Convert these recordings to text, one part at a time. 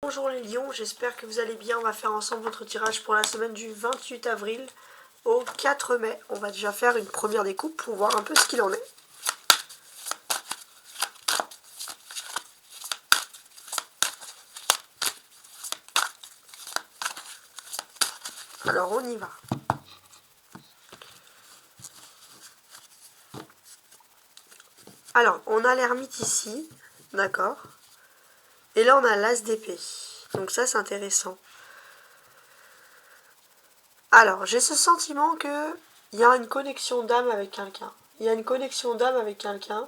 Bonjour les lions, j'espère que vous allez bien. On va faire ensemble votre tirage pour la semaine du 28 avril au 4 mai. On va déjà faire une première découpe pour voir un peu ce qu'il en est. Alors on y va. Alors on a l'ermite ici, d'accord. Et là on a l'as d'épée. Donc ça c'est intéressant. Alors j'ai ce sentiment que il y a une connexion d'âme avec quelqu'un. Il y a une connexion d'âme avec quelqu'un.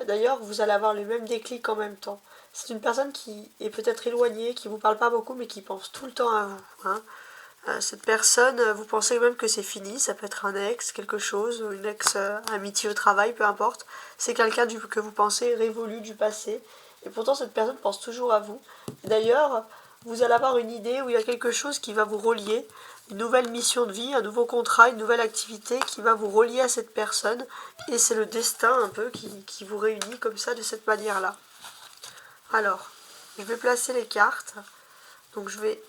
D'ailleurs, vous allez avoir le même déclic en même temps. C'est une personne qui est peut-être éloignée, qui ne vous parle pas beaucoup, mais qui pense tout le temps à vous. Hein. Cette personne, vous pensez même que c'est fini, ça peut être un ex, quelque chose, une ex-amitié au travail, peu importe. C'est quelqu'un que vous pensez révolu du passé. Et pourtant, cette personne pense toujours à vous. D'ailleurs, vous allez avoir une idée où il y a quelque chose qui va vous relier, une nouvelle mission de vie, un nouveau contrat, une nouvelle activité qui va vous relier à cette personne. Et c'est le destin un peu qui vous réunit comme ça, de cette manière-là. Alors, je vais placer les cartes. Donc je vais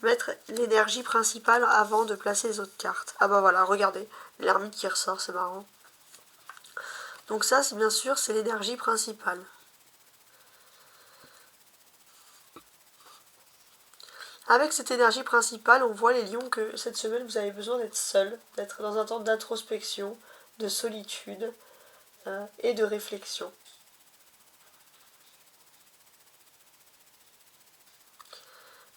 mettre l'énergie principale avant de placer les autres cartes. Ah bah voilà, regardez, l'ermite qui ressort, c'est marrant. Donc ça, c'est bien sûr, c'est l'énergie principale. Avec cette énergie principale, on voit les lions que cette semaine, vous avez besoin d'être seul, d'être dans un temps d'introspection, de solitude et de réflexion.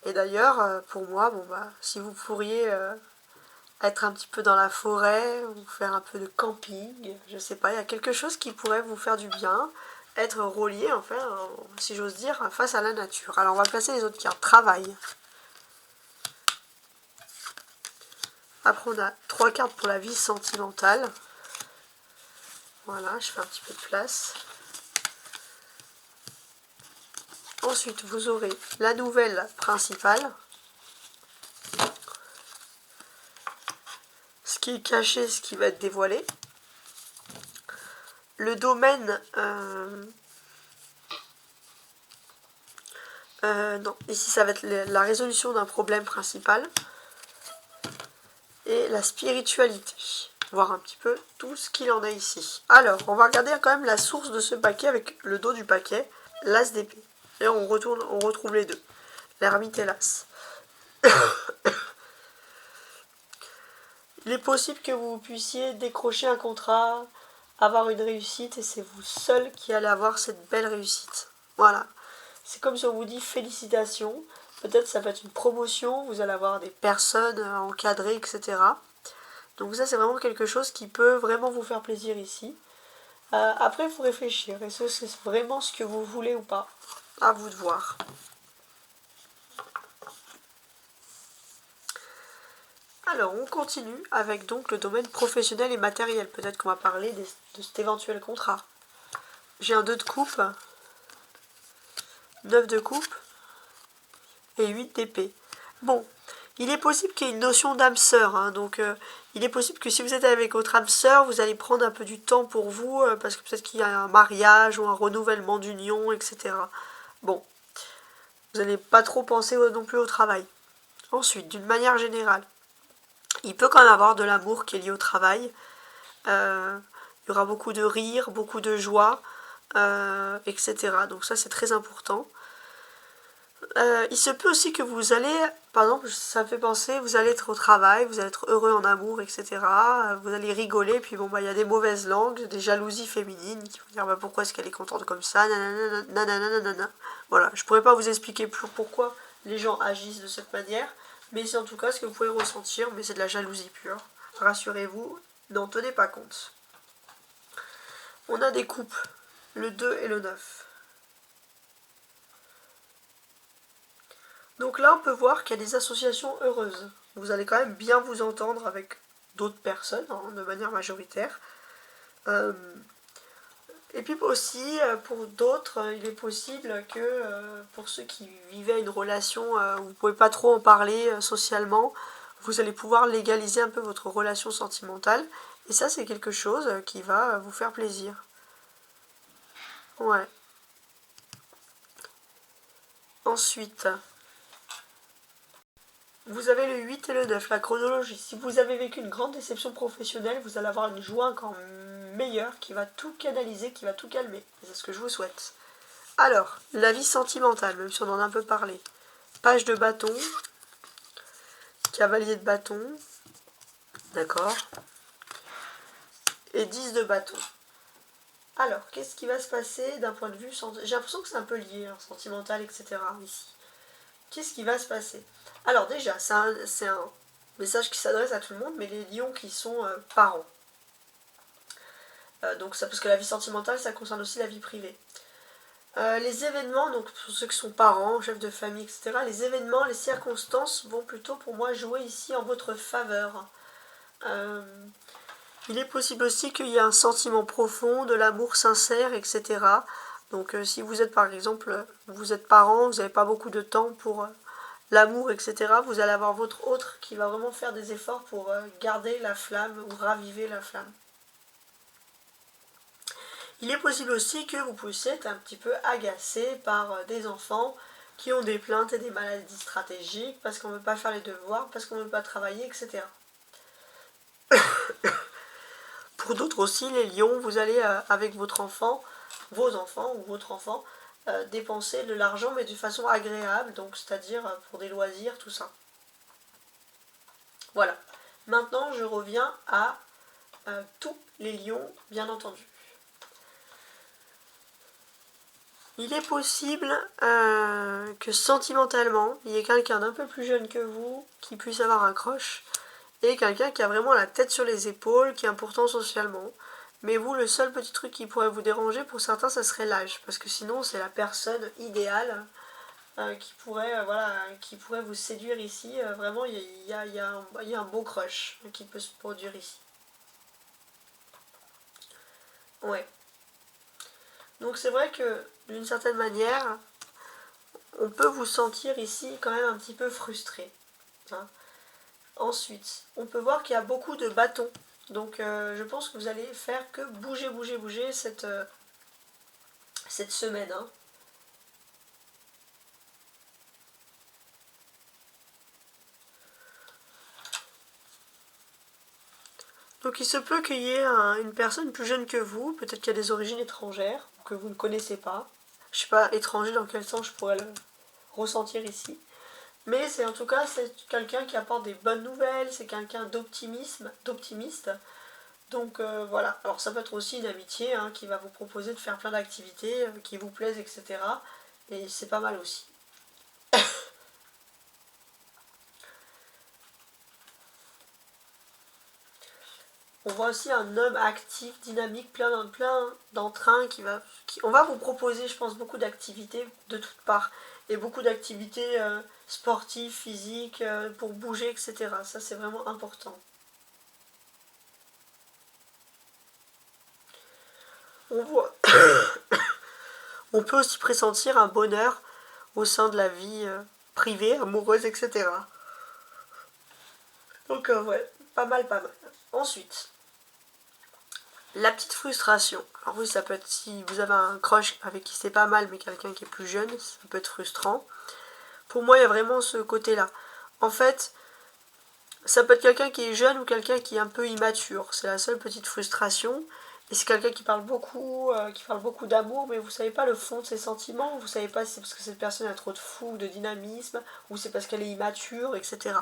Et d'ailleurs, pour moi, bon bah, si vous pourriez être un petit peu dans la forêt, ou faire un peu de camping, je sais pas, il y a quelque chose qui pourrait vous faire du bien, être relié, enfin, si j'ose dire, face à la nature. Alors on va placer les autres cartes. Travail. Après on a 3 cartes pour la vie sentimentale. Voilà, je fais un petit peu de place. Ensuite, vous aurez la nouvelle principale. Ce qui est caché, ce qui va être dévoilé. Le domaine... non, ici ça va être la résolution d'un problème principal. Et la spiritualité. Voir un petit peu tout ce qu'il en est ici. Alors, on va regarder quand même la source de ce paquet avec le dos du paquet, l'as d'épée. Et on retrouve les deux, l'ermite et l'as. Il est possible que vous puissiez décrocher un contrat, avoir une réussite, et c'est vous seul qui allez avoir cette belle réussite. Voilà. C'est comme si on vous dit félicitations. Peut-être ça peut être une promotion, vous allez avoir des personnes encadrées, etc. Donc ça, c'est vraiment quelque chose qui peut vraiment vous faire plaisir ici. Après, il faut réfléchir. Est-ce que c'est vraiment ce que vous voulez ou pas? À vous de voir. Alors, on continue avec donc le domaine professionnel et matériel. Peut-être qu'on va parler de cet éventuel contrat. J'ai un 2 de coupe, 9 de coupe et 8 d'épée. Bon, il est possible qu'il y ait une notion d'âme sœur. Hein, donc, il est possible que si vous êtes avec votre âme sœur, vous allez prendre un peu du temps pour vous, parce que peut-être qu'il y a un mariage ou un renouvellement d'union, etc. Bon, vous n'allez pas trop penser non plus au travail. Ensuite, d'une manière générale, il peut quand même avoir de l'amour qui est lié au travail. Il y aura beaucoup de rire, beaucoup de joie, etc. Donc ça, c'est très important. Il se peut aussi que vous allez, par exemple, ça me fait penser, vous allez être au travail, vous allez être heureux en amour, etc. Vous allez rigoler, puis bon, bah, il y a des mauvaises langues, des jalousies féminines qui vont dire, bah, pourquoi est-ce qu'elle est contente comme ça, nanana. Voilà, je pourrais pas vous expliquer pourquoi les gens agissent de cette manière, mais c'est en tout cas ce que vous pouvez ressentir, mais c'est de la jalousie pure. Rassurez-vous, n'en tenez pas compte. On a des coupes, le 2 et le 9. Donc là, on peut voir qu'il y a des associations heureuses. Vous allez quand même bien vous entendre avec d'autres personnes, hein, de manière majoritaire. Et puis aussi, pour d'autres, il est possible que pour ceux qui vivaient une relation où vous ne pouvez pas trop en parler socialement, vous allez pouvoir légaliser un peu votre relation sentimentale. Et ça, c'est quelque chose qui va vous faire plaisir. Ouais. Ensuite, vous avez le 8 et le 9, la chronologie. Si vous avez vécu une grande déception professionnelle, vous allez avoir une joie encore meilleure qui va tout canaliser, qui va tout calmer. C'est ce que je vous souhaite. Alors, la vie sentimentale, même si on en a un peu parlé. Page de bâton, cavalier de bâton, d'accord, et 10 de bâton. Alors, qu'est-ce qui va se passer d'un point de vue... J'ai l'impression que c'est un peu lié, hein, sentimental, etc. ici. Qu'est-ce qui va se passer? Alors déjà, c'est un message qui s'adresse à tout le monde, mais les lions qui sont parents. Donc ça, parce que la vie sentimentale, ça concerne aussi la vie privée. Les événements, donc pour ceux qui sont parents, chefs de famille, etc., les événements, les circonstances vont plutôt pour moi jouer ici en votre faveur. Il est possible aussi qu'il y ait un sentiment profond, de l'amour sincère, etc. Donc si vous êtes par exemple, vous êtes parent, vous n'avez pas beaucoup de temps pour l'amour, etc., vous allez avoir votre autre qui va vraiment faire des efforts pour garder la flamme ou raviver la flamme. Il est possible aussi que vous puissiez être un petit peu agacé par des enfants qui ont des plaintes et des maladies stratégiques parce qu'on ne veut pas faire les devoirs, parce qu'on ne veut pas travailler, etc. Pour d'autres aussi, les lions, vous allez avec votre enfant, vos enfants ou votre enfant, dépenser de l'argent mais de façon agréable, donc c'est-à-dire pour des loisirs, tout ça. Voilà. Maintenant, je reviens à tous les lions, bien entendu. Il est possible que sentimentalement, il y ait quelqu'un d'un peu plus jeune que vous qui puisse avoir un crush, et quelqu'un qui a vraiment la tête sur les épaules, qui est important socialement. Mais vous, le seul petit truc qui pourrait vous déranger, pour certains, ça serait l'âge, parce que sinon, c'est la personne idéale qui pourrait vous séduire ici. Vraiment, il y a un beau crush qui peut se produire ici. Ouais. Donc c'est vrai que, d'une certaine manière, on peut vous sentir ici quand même un petit peu frustré. Hein. Ensuite, on peut voir qu'il y a beaucoup de bâtons. Donc je pense que vous allez faire que bouger cette semaine. Hein. Donc il se peut qu'il y ait une personne plus jeune que vous, peut-être qu'il y a des origines étrangères, que vous ne connaissez pas. Je ne sais pas étranger dans quel sens je pourrais le ressentir ici. Mais c'est en tout cas c'est quelqu'un qui apporte des bonnes nouvelles, c'est quelqu'un d'optimiste. Donc voilà, alors ça peut être aussi une amitié hein, qui va vous proposer de faire plein d'activités qui vous plaisent, etc. Et c'est pas mal aussi. On voit aussi un homme actif, dynamique, plein d'entrain on va vous proposer, je pense, beaucoup d'activités de toutes parts. Et beaucoup d'activités sportives, physiques, pour bouger, etc. Ça, c'est vraiment important. On voit... on peut aussi pressentir un bonheur au sein de la vie privée, amoureuse, etc. Donc, ouais, pas mal. Ensuite, la petite frustration. Alors oui, ça peut être si vous avez un crush avec qui c'est pas mal, mais quelqu'un qui est plus jeune, ça peut être frustrant. Pour moi, il y a vraiment ce côté-là. En fait, ça peut être quelqu'un qui est jeune ou quelqu'un qui est un peu immature. C'est la seule petite frustration. Et c'est quelqu'un qui parle beaucoup d'amour, mais vous savez pas le fond de ses sentiments. Vous savez pas si c'est parce que cette personne a trop de fou, de dynamisme, ou c'est parce qu'elle est immature, etc.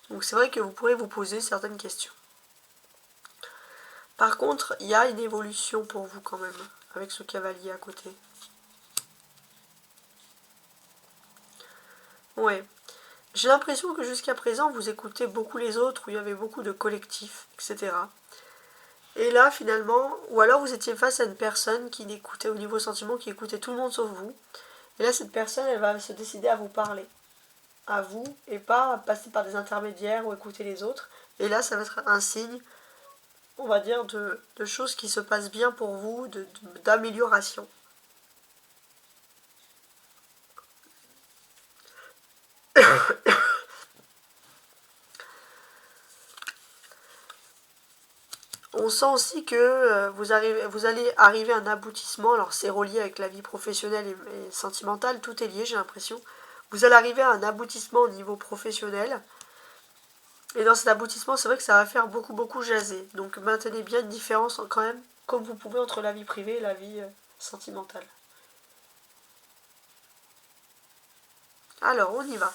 Donc c'est vrai que vous pourrez vous poser certaines questions. Par contre, il y a une évolution pour vous quand même, avec ce cavalier à côté. Ouais. J'ai l'impression que jusqu'à présent, vous écoutez beaucoup les autres, où il y avait beaucoup de collectifs, etc. Et là, finalement, ou alors vous étiez face à une personne qui écoutait au niveau sentiment, qui écoutait tout le monde sauf vous. Et là, cette personne, elle va se décider à vous parler. À vous, et pas passer par des intermédiaires ou écouter les autres. Et là, ça va être un signe, on va dire, de choses qui se passent bien pour vous, d'amélioration. On sent aussi que vous allez arriver à un aboutissement. Alors c'est relié avec la vie professionnelle et sentimentale, tout est lié, j'ai l'impression. Vous allez arriver à un aboutissement au niveau professionnel. Et dans cet aboutissement, c'est vrai que ça va faire beaucoup jaser. Donc maintenez bien une différence quand même, comme vous pouvez, entre la vie privée et la vie sentimentale. Alors, on y va.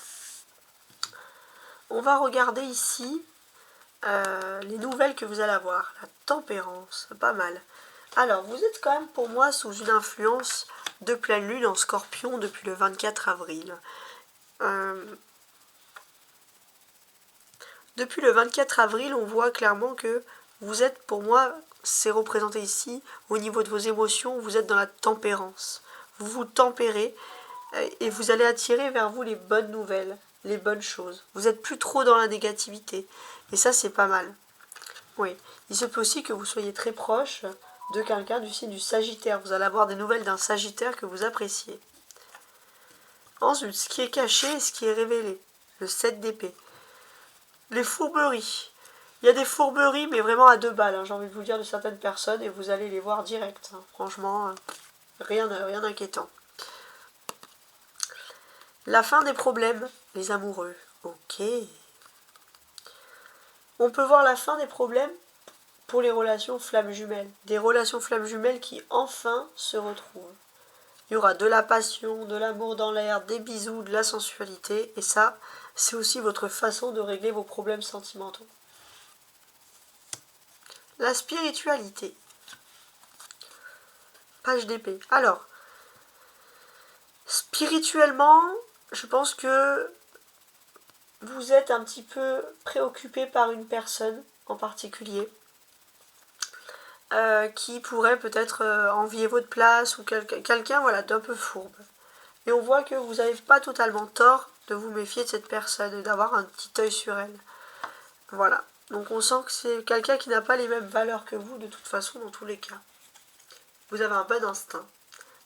On va regarder ici les nouvelles que vous allez avoir. La tempérance, pas mal. Alors, vous êtes quand même pour moi sous une influence de pleine lune en Scorpion depuis le 24 avril. Depuis le 24 avril, on voit clairement que vous êtes, pour moi, c'est représenté ici, au niveau de vos émotions, vous êtes dans la tempérance. Vous vous tempérez et vous allez attirer vers vous les bonnes nouvelles, les bonnes choses. Vous n'êtes plus trop dans la négativité. Et ça, c'est pas mal. Oui. Il se peut aussi que vous soyez très proche de quelqu'un du signe du Sagittaire. Vous allez avoir des nouvelles d'un Sagittaire que vous appréciez. Ensuite, ce qui est caché et ce qui est révélé. Le 7 d'épée. Les fourberies. Il y a des fourberies, mais vraiment à 2 balles, hein, j'ai envie de vous dire, de certaines personnes, et vous allez les voir direct. Hein. Franchement, rien d'inquiétant. La fin des problèmes, les amoureux. Ok. On peut voir la fin des problèmes pour les relations flammes jumelles. Des relations flammes jumelles qui enfin se retrouvent. Il y aura de la passion, de l'amour dans l'air, des bisous, de la sensualité. Et ça, c'est aussi votre façon de régler vos problèmes sentimentaux. La spiritualité. Page d'épée. Alors, spirituellement, je pense que vous êtes un petit peu préoccupé par une personne en particulier qui pourrait peut-être envier votre place ou quelqu'un voilà, d'un peu fourbe. Et on voit que vous n'avez pas totalement tort de vous méfier de cette personne et d'avoir un petit œil sur elle. Voilà. Donc on sent que c'est quelqu'un qui n'a pas les mêmes valeurs que vous de toute façon dans tous les cas. Vous avez un bon instinct.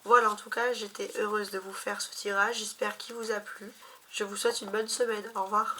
Voilà, en tout cas, j'étais heureuse de vous faire ce tirage. J'espère qu'il vous a plu. Je vous souhaite une bonne semaine. Au revoir.